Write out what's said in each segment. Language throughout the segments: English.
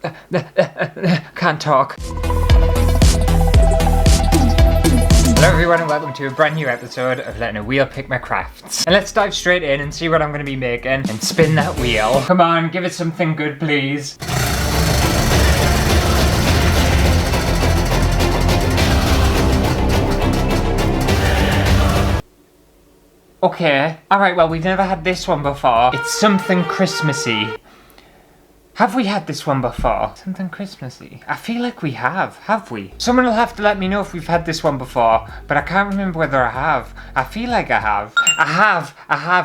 Can't talk. Hello everyone and welcome to a brand new episode of Letting a Wheel Pick My Crafts. And let's dive straight in and see what I'm going to be making and spin that wheel. Come on, give it something good please. Okay, alright, well we've never had this one before. It's something Christmassy. Have we had this one before? Something Christmassy. I feel like we have we? Someone will have to let me know if we've had this one before, but I can't remember whether I have. I feel like I have.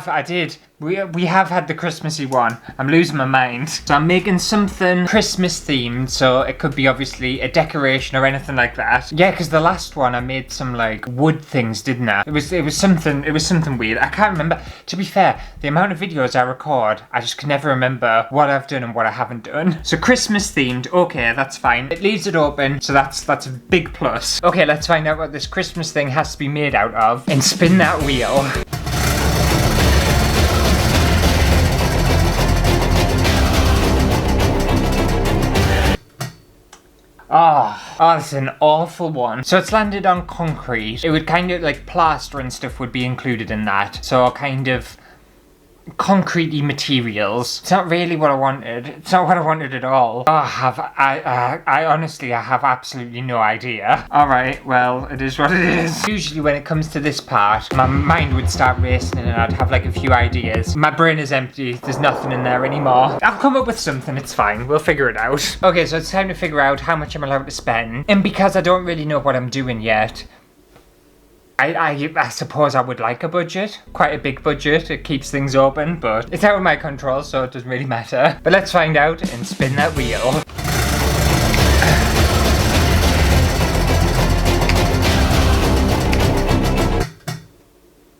I did. We have had the Christmassy one. I'm losing my mind. So I'm making something Christmas themed, so it could be obviously a decoration or anything like that. Yeah, because the last one I made some like wood things, didn't I? It was something weird. I can't remember. To be fair, the amount of videos I record, I just can never remember what I've done and what I haven't done. So Christmas themed, okay, that's fine. It leaves it open, so that's a big plus. Okay, let's find out what this Christmas thing has to be made out of and spin that wheel. Oh, that's an awful one. So it's landed on concrete. It would kind of like plaster and stuff would be included in that. So kind of concrete-y materials. It's not really what I wanted. It's not what I wanted at all. Oh, I honestly have absolutely no idea. Alright, well, it is what it is. Usually when it comes to this part, my mind would start racing and I'd have like a few ideas. My brain is empty. There's nothing in there anymore. I'll come up with something. It's fine. We'll figure it out. Okay, so it's time to figure out how much I'm allowed to spend. And because I don't really know what I'm doing yet, I suppose I would like a budget. Quite a big budget. It keeps things open, but it's out of my control, so it doesn't really matter. But let's find out and spin that wheel.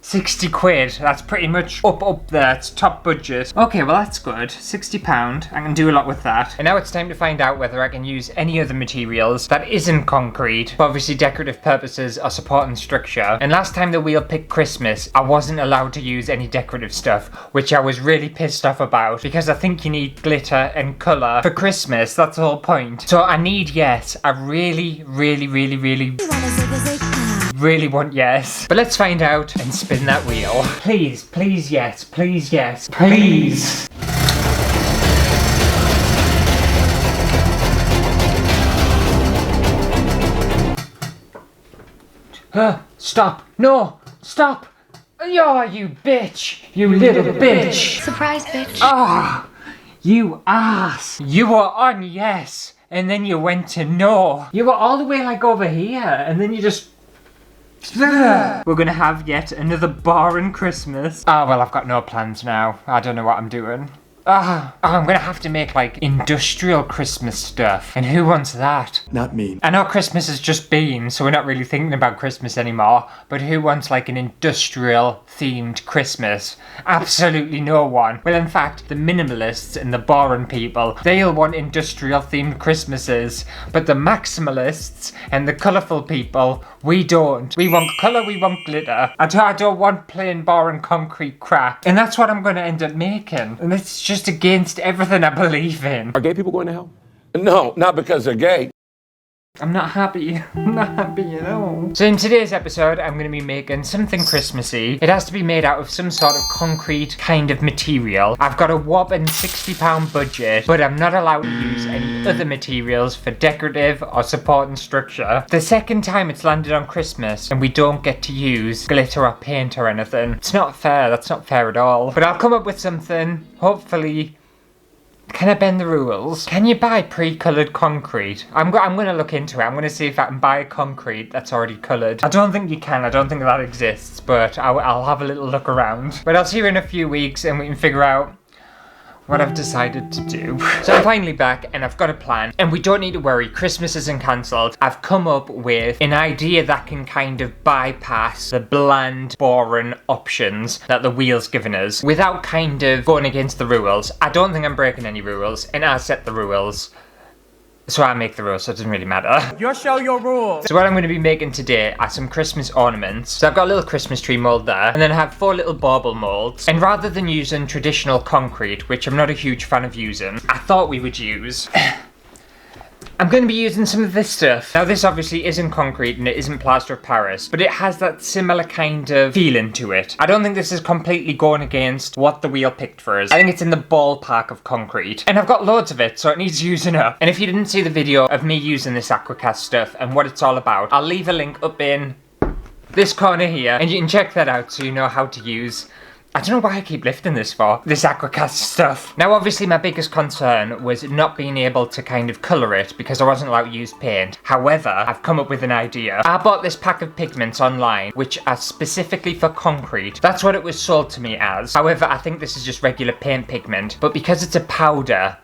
60 quid, that's pretty much up there, it's top budget. Okay, well that's good, £60, I can do a lot with that. And now it's time to find out whether I can use any other materials that isn't concrete, for obviously decorative purposes or supporting structure. And last time the wheel picked Christmas, I wasn't allowed to use any decorative stuff, which I was really pissed off about, because I think you need glitter and colour for Christmas, that's the whole point. So I need yes, I really want yes. But let's find out and spin that wheel. Please yes, please yes, please. Stop, no, stop. Oh, you bitch, you little bitch. Surprise, bitch. Ah, you ass. You were on yes, and then you went to no. You were all the way like over here, and then you just... We're gonna have yet another boring Christmas. Ah, well, I've got no plans now. I don't know what I'm doing. I'm gonna have to make like industrial Christmas stuff. And who wants that? Not me. I know Christmas has just been, so we're not really thinking about Christmas anymore. But who wants like an industrial themed Christmas? Absolutely no one. Well, in fact, the minimalists and the boring people, they'll want industrial themed Christmases. But the maximalists and the colourful people, we don't. We want colour, we want glitter. I don't want plain boring concrete crap. And that's what I'm gonna end up making. And it's just against everything I believe in. Are gay people going to hell? No, not because they're gay. I'm not happy. I'm not happy at all. So in today's episode, I'm going to be making something Christmassy. It has to be made out of some sort of concrete kind of material. I've got a whopping £60 budget, but I'm not allowed to use any other materials for decorative or supporting structure. The second time it's landed on Christmas and we don't get to use glitter or paint or anything. It's not fair. That's not fair at all. But I'll come up with something, hopefully. Can I bend the rules? Can you buy pre-coloured concrete? I'm going to look into it. I'm going to see if I can buy concrete that's already coloured. I don't think you can. I don't think that exists, but I'll have a little look around. But I'll see you in a few weeks and we can figure out what I've decided to do. So I'm finally back and I've got a plan, and we don't need to worry, Christmas isn't cancelled. I've come up with an idea that can kind of bypass the bland, boring options that the wheel's given us without kind of going against the rules. I don't think I'm breaking any rules, and I set the rules. So I make the rules, so it doesn't really matter. Your show, your rules. So what I'm going to be making today are some Christmas ornaments. So I've got a little Christmas tree mould there, and then I have 4 little bauble moulds. And rather than using traditional concrete, which I'm not a huge fan of using, I thought we would use I'm going to be using some of this stuff. Now this obviously isn't concrete and it isn't plaster of Paris, but it has that similar kind of feeling to it. I don't think this is completely going against what the wheel picked for us. I think it's in the ballpark of concrete. And I've got loads of it, so it needs using up. And if you didn't see the video of me using this Aquacast stuff and what it's all about, I'll leave a link up in this corner here, and you can check that out so you know how to use, I don't know why I keep lifting this for, this Aquacast stuff. Now obviously my biggest concern was not being able to kind of colour it because I wasn't allowed to use paint. However, I've come up with an idea. I bought this pack of pigments online which are specifically for concrete. That's what it was sold to me as. However, I think this is just regular paint pigment, but because it's a powder,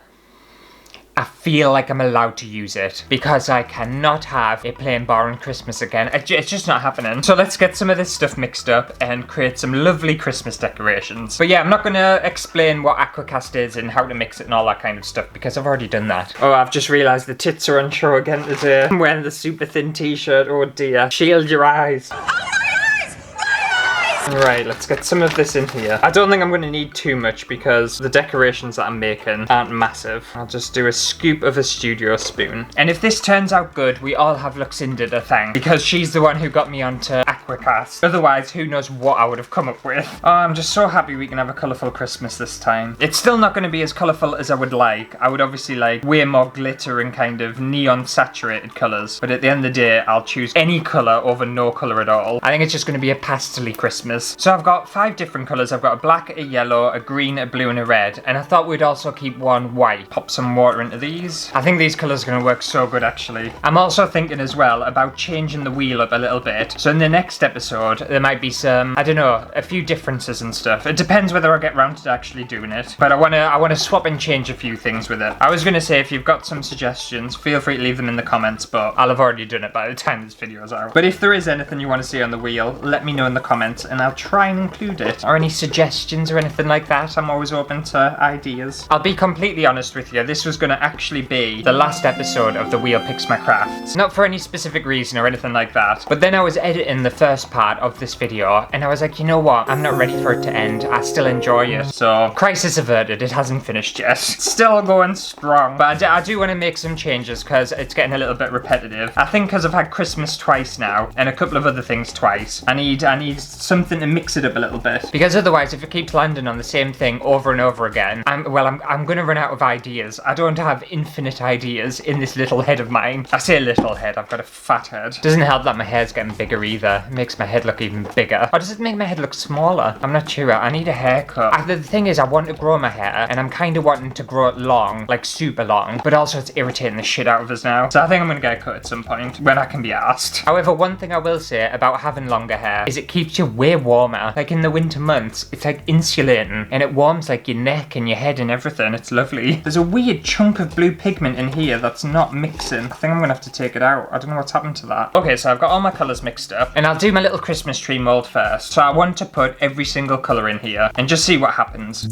I feel like I'm allowed to use it because I cannot have a plain boring Christmas again. It's just not happening. So let's get some of this stuff mixed up and create some lovely Christmas decorations. But yeah, I'm not going to explain what Aquacast is and how to mix it and all that kind of stuff because I've already done that. Oh, I've just realised the tits are on show again today. I'm wearing the super thin t-shirt. Oh dear. Shield your eyes. Right, let's get some of this in here. I don't think I'm going to need too much because the decorations that I'm making aren't massive. I'll just do a scoop of a studio spoon. And if this turns out good, we all have Lucinda to thank because she's the one who got me onto Aquacast. Otherwise, who knows what I would have come up with. Oh, I'm just so happy we can have a colourful Christmas this time. It's still not going to be as colourful as I would like. I would obviously like way more glitter and kind of neon saturated colours. But at the end of the day, I'll choose any colour over no colour at all. I think it's just going to be a pastel-y Christmas. So I've got 5 different colours. I've got a black, a yellow, a green, a blue and a red. And I thought we'd also keep one white. Pop some water into these. I think these colours are going to work so good actually. I'm also thinking as well about changing the wheel up a little bit. So in the next episode there might be some, I don't know, a few differences and stuff. It depends whether I get round to actually doing it. But I wanna swap and change a few things with it. I was going to say if you've got some suggestions, feel free to leave them in the comments, but I'll have already done it by the time this video is out. But if there is anything you want to see on the wheel, let me know in the comments and I'll try and include it. Or any suggestions or anything like that. I'm always open to ideas. I'll be completely honest with you, this was going to actually be the last episode of The Wheel Picks My Crafts. Not for any specific reason or anything like that. But then I was editing the first part of this video and I was like, you know what? I'm not ready for it to end. I still enjoy it. So, crisis averted. It hasn't finished yet. Still going strong. But I do want to make some changes because it's getting a little bit repetitive. I think because I've had Christmas twice now and a couple of other things twice. I need something to mix it up a little bit because otherwise if it keeps landing on the same thing over and over again, I'm gonna run out of ideas. I don't have infinite ideas in this little head of mine. I say little head, I've got a fat head. Doesn't help that my hair's getting bigger either. It makes my head look even bigger. Or does it make my head look smaller? I'm not sure. I need a haircut. The thing is I want to grow my hair and I'm kind of wanting to grow it long, like super long, but also it's irritating the shit out of us now. So I think I'm gonna get a cut at some point when I can be asked. However, one thing I will say about having longer hair is it keeps you way warmer. Like in the winter months, it's like insulating and it warms like your neck and your head and everything. It's lovely. There's a weird chunk of blue pigment in here that's not mixing. I think I'm gonna have to take it out. I don't know what's happened to that. Okay, so I've got all my colours mixed up and I'll do my little Christmas tree mould first. So I want to put every single colour in here and just see what happens.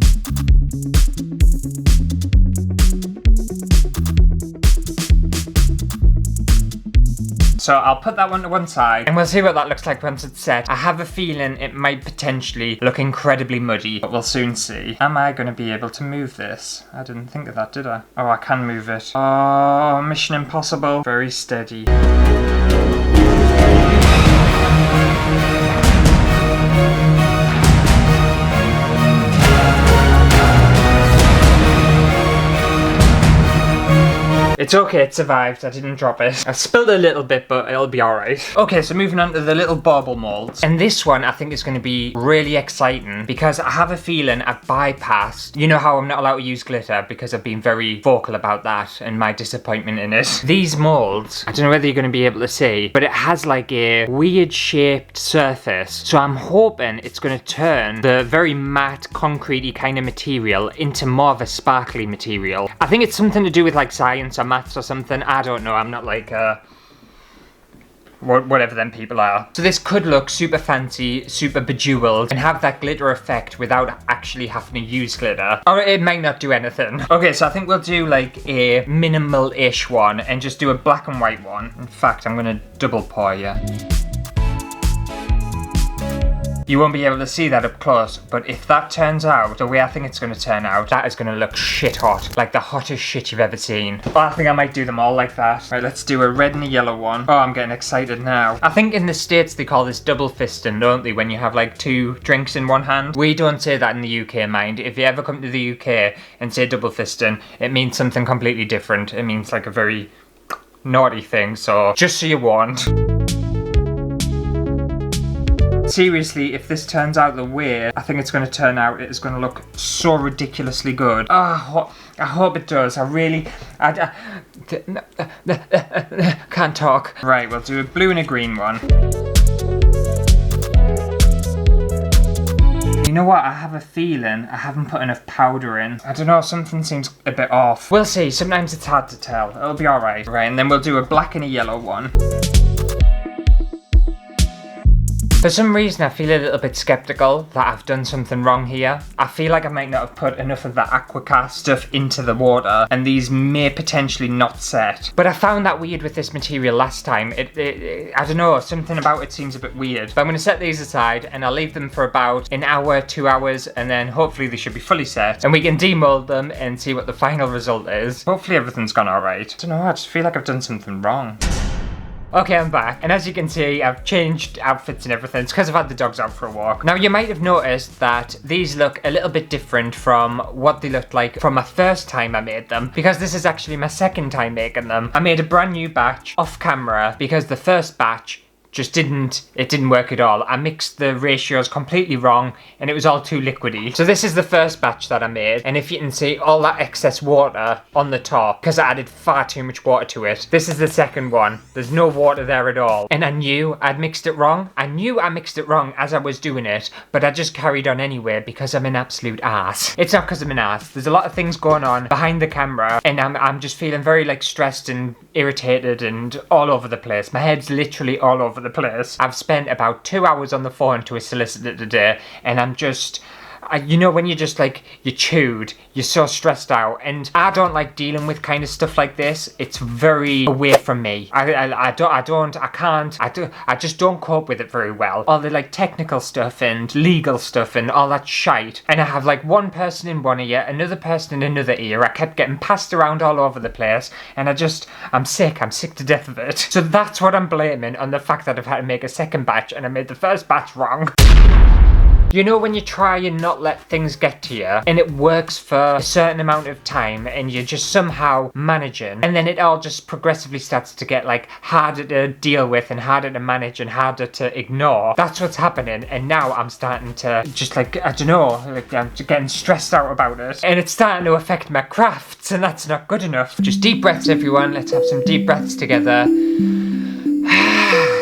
So I'll put that one to one side and we'll see what that looks like once it's set. I have a feeling it might potentially look incredibly muddy, but we'll soon see. Am I going to be able to move this? I didn't think of that, did I? Oh, I can move it. Oh, mission impossible. Very steady. It's okay, it survived. I didn't drop it. I spilled a little bit, but it'll be alright. Okay, so moving on to the little bauble molds. And this one I think is going to be really exciting because I have a feeling I've bypassed, you know how I'm not allowed to use glitter because I've been very vocal about that and my disappointment in it. These molds, I don't know whether you're going to be able to see, but it has like a weird shaped surface. So I'm hoping it's going to turn the very matte, concrete-y kind of material into more of a sparkly material. I think it's something to do with like science or maths or something. I don't know. I'm not like whatever them people are. So this could look super fancy, super bejeweled, and have that glitter effect without actually having to use glitter. Or it might not do anything. Okay, so I think we'll do like a minimal-ish one and just do a black and white one. In fact, I'm gonna double pour you. You won't be able to see that up close, but if that turns out the way I think it's going to turn out, that is going to look shit hot. Like the hottest shit you've ever seen. But I think I might do them all like that. Right, let's do a red and a yellow one. Oh, I'm getting excited now. I think in the States they call this double fisting, don't they? When you have like 2 drinks in one hand. We don't say that in the UK, mind. If you ever come to the UK and say double fisting, it means something completely different. It means like a very naughty thing, so just so you're warned. Seriously, if this turns out the way I think it's going to turn out, it is going to look so ridiculously good. Oh, I hope it does. I really... can't talk. Right, we'll do a blue and a green one. You know what? I have a feeling I haven't put enough powder in. I don't know, something seems a bit off. We'll see. Sometimes it's hard to tell. It'll be alright. Right, and then we'll do a black and a yellow one. For some reason, I feel a little bit skeptical that I've done something wrong here. I feel like I might not have put enough of that Aquacast stuff into the water, and these may potentially not set. But I found that weird with this material last time. I don't know, something about it seems a bit weird. But I'm going to set these aside, and I'll leave them for about an hour, 2 hours, and then hopefully they should be fully set, and we can demold them and see what the final result is. Hopefully everything's gone alright. I don't know, I just feel like I've done something wrong. Okay, I'm back, and as you can see, I've changed outfits and everything. It's because I've had the dogs out for a walk. Now, you might have noticed that these look a little bit different from what they looked like from my first time I made them, because this is actually my second time making them. I made a brand new batch off camera because the first batch just didn't work at all. I mixed the ratios completely wrong and it was all too liquidy. So this is the first batch that I made, and if you can see all that excess water on the top because I added far too much water to it. This is the second one. There's no water there at all, and I knew I'd mixed it wrong. I knew I mixed it wrong as I was doing it, but I just carried on anyway because I'm an absolute ass. It's not because I'm an ass. There's a lot of things going on behind the camera and I'm just feeling very like stressed and irritated and all over the place. My head's literally all over the place. I've spent about 2 hours on the phone to a solicitor today, and I'm just... you know when you're just like, you're chewed, you're so stressed out, and I don't like dealing with kind of stuff like this. It's very away from me. I just don't cope with it very well. All the like technical stuff and legal stuff and all that shite. And I have like one person in one ear, another person in another ear. I kept getting passed around all over the place, and I'm sick to death of it. So that's what I'm blaming on the fact that I've had to make a second batch and I made the first batch wrong. You know when you try and not let things get to you, and it works for a certain amount of time, and you're just somehow managing, and then it all just progressively starts to get like harder to deal with and harder to manage and harder to ignore. That's what's happening, and now I'm starting to just like, I don't know, like I'm getting stressed out about it, and it's starting to affect my crafts, and that's not good enough. Just deep breaths, everyone. Let's have some deep breaths together.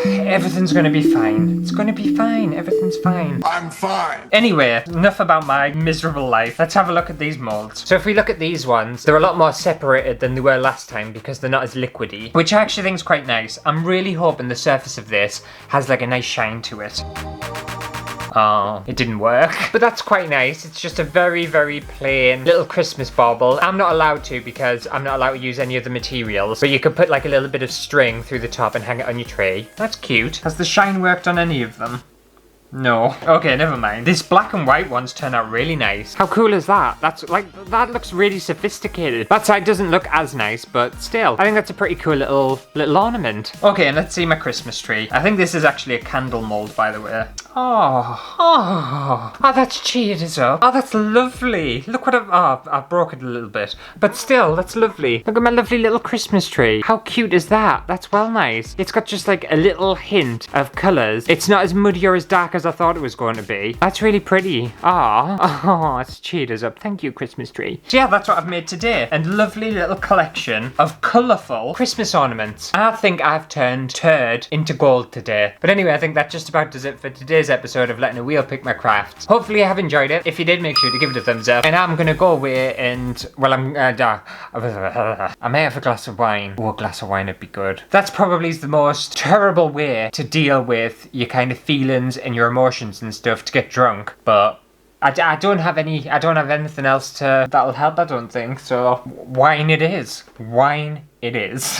Everything's gonna be fine. It's gonna be fine. Everything's fine. I'm fine. Anyway, enough about my miserable life. Let's have a look at these molds. So if we look at these ones, they're a lot more separated than they were last time because they're not as liquidy, which I actually think is quite nice. I'm really hoping the surface of this has like a nice shine to it. Oh, it didn't work. But that's quite nice. It's just a very, very plain little Christmas bauble. I'm not allowed to because I'm not allowed to use any of the materials. But you could put like a little bit of string through the top and hang it on your tree. That's cute. Has the shine worked on any of them? No. Okay, never mind. This black and white ones turn out really nice. How cool is that? That looks really sophisticated. That side doesn't look as nice, but still. I think that's a pretty cool little ornament. Okay, and let's see my Christmas tree. I think this is actually a candle mold, by the way. Oh, that's cheered us up. Oh, that's lovely. Look what I've broke it a little bit. But still, that's lovely. Look at my lovely little Christmas tree. How cute is that? That's well nice. It's got just like a little hint of colours. It's not as muddy or as dark as I thought it was going to be. That's really pretty. Oh, it's cheered us up. Thank you, Christmas tree. So yeah, that's what I've made today. And lovely little collection of colourful Christmas ornaments. I think I've turned turd into gold today. But anyway, I think that just about does it for today's episode of Letting a Wheel Pick My Crafts. Hopefully you have enjoyed it. If you did, make sure to give it a thumbs up. And I'm gonna go away and, well, I may have a glass of wine. Oh, a glass of wine would be good. That's probably the most terrible way to deal with your kind of feelings and your emotions and stuff, to get drunk, but I don't have anything else that'll help, I don't think, so wine it is. Wine it is.